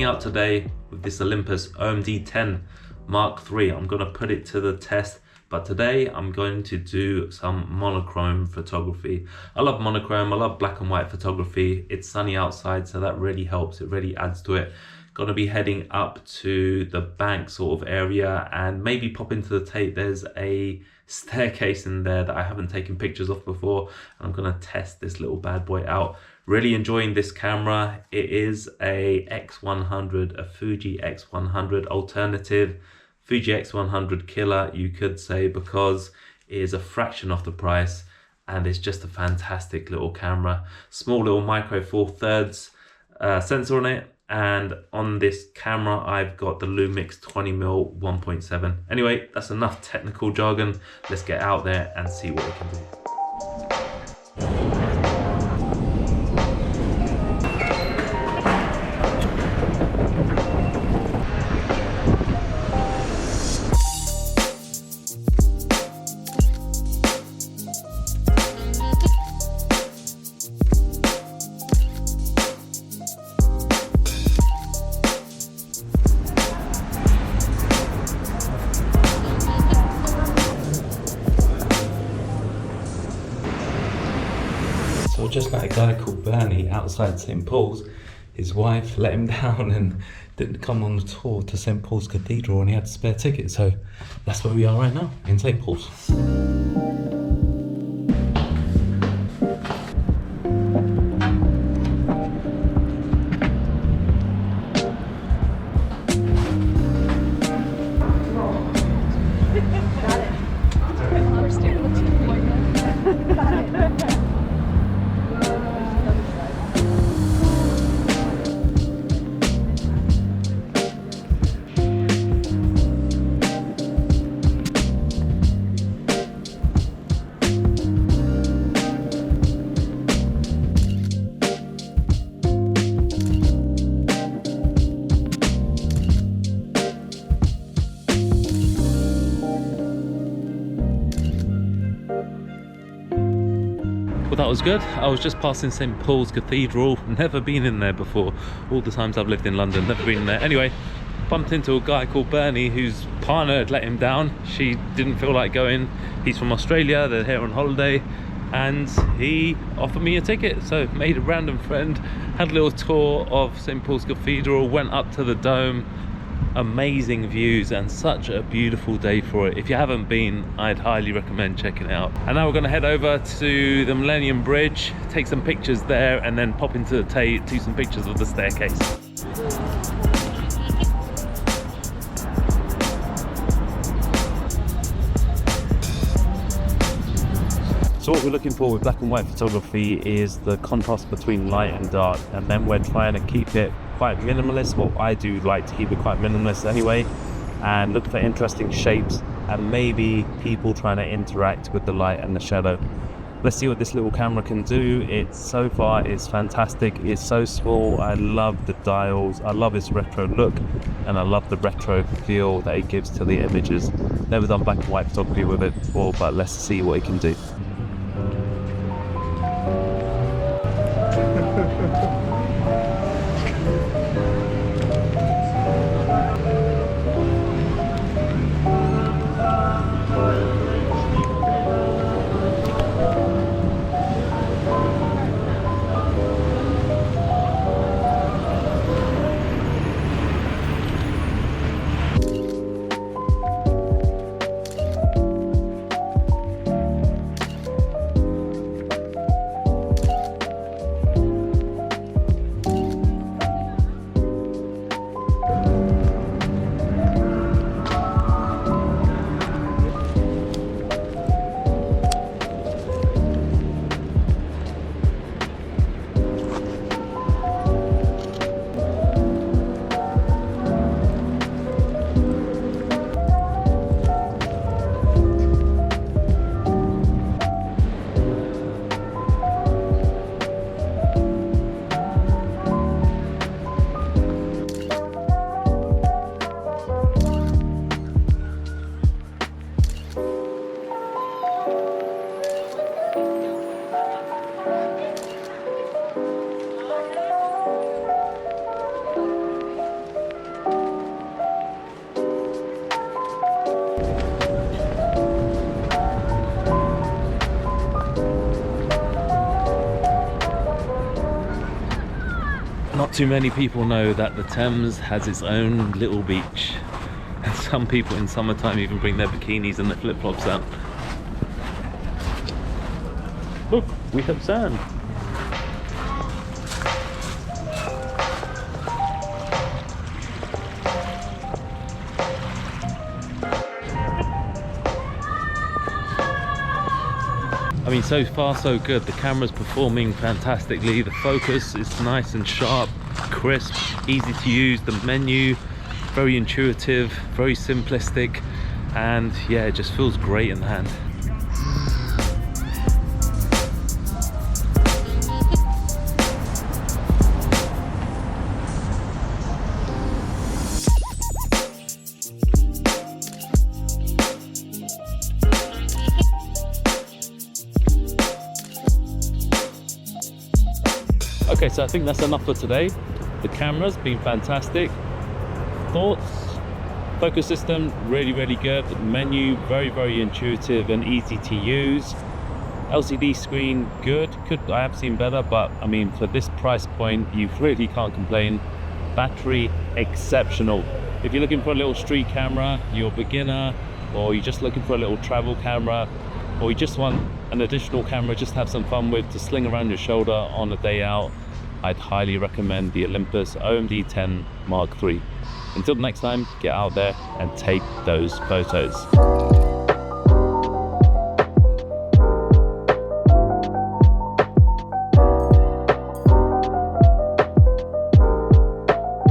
out today with this Olympus OMD 10 Mark III. I'm going to put it to the test, but today I'm going to do some monochrome photography. I love monochrome, I love black and white photography. It's sunny outside, so that really helps, it really adds to it. Going to be heading up to the bank sort of area and maybe pop into the Tate. There's a staircase in there that I haven't taken pictures of before, and I'm going to test this little bad boy out. Really enjoying this camera. It is a X100, a Fuji X100 alternative, Fuji X100 killer, you could say, because it is a fraction of the price and it's just a fantastic little camera. Small little micro 4/3 sensor on it, and on this camera I've got the Lumix 20mm 1.7. Anyway, that's enough technical jargon. Let's get out there and see what we can do. So just like a guy called Bernie outside St. Paul's, his wife let him down and didn't come on the tour to St. Paul's Cathedral, and he had a spare ticket. So that's where we are right now, in St. Paul's. Well, that was good. I was just passing St. Paul's Cathedral, never been in there before. All the times I've lived in London, never been in there. Anyway, bumped into a guy called Bernie whose partner had let him down. She didn't feel like going. He's from Australia, they're here on holiday, and he offered me a ticket. So made a random friend, had a little tour of St. Paul's Cathedral, went up to the dome. Amazing views and such a beautiful day for it. If you haven't been, I'd highly recommend checking it out. And now we're going to head over to the Millennium Bridge, take some pictures there, and then pop into the Tate, do some pictures of the staircase. So what we're looking for with black and white photography is the contrast between light and dark, and then we're trying to keep it quite minimalist. Well, I do like to keep it quite minimalist anyway, and look for interesting shapes and maybe people trying to interact with the light and the shadow. Let's see what this little camera can do. So far it's fantastic. It's so small. I love the dials, I love its retro look, and I love the retro feel that it gives to the images. Never done black and white photography with it before, but let's see what it can do. Not too many people know that the Thames has its own little beach. And some people in summertime even bring their bikinis and their flip-flops out. Look, we have sand. I mean, so far so good. The camera's performing fantastically. The focus is nice and sharp, crisp, easy to use. The menu, very intuitive, very simplistic, and yeah, it just feels great in the hand. Okay, so I think that's enough for today. The camera's been fantastic. Thoughts? Focus system, really, really good. The menu, very, very intuitive and easy to use. LCD screen, good. I have seen better, but I mean, for this price point, you really can't complain. Battery, exceptional. If you're looking for a little street camera, you're a beginner, or you're just looking for a little travel camera, or you just want an additional camera just to have some fun with, to sling around your shoulder on a day out, I'd highly recommend the Olympus OMD10 Mark III. Until next time, get out there and take those photos.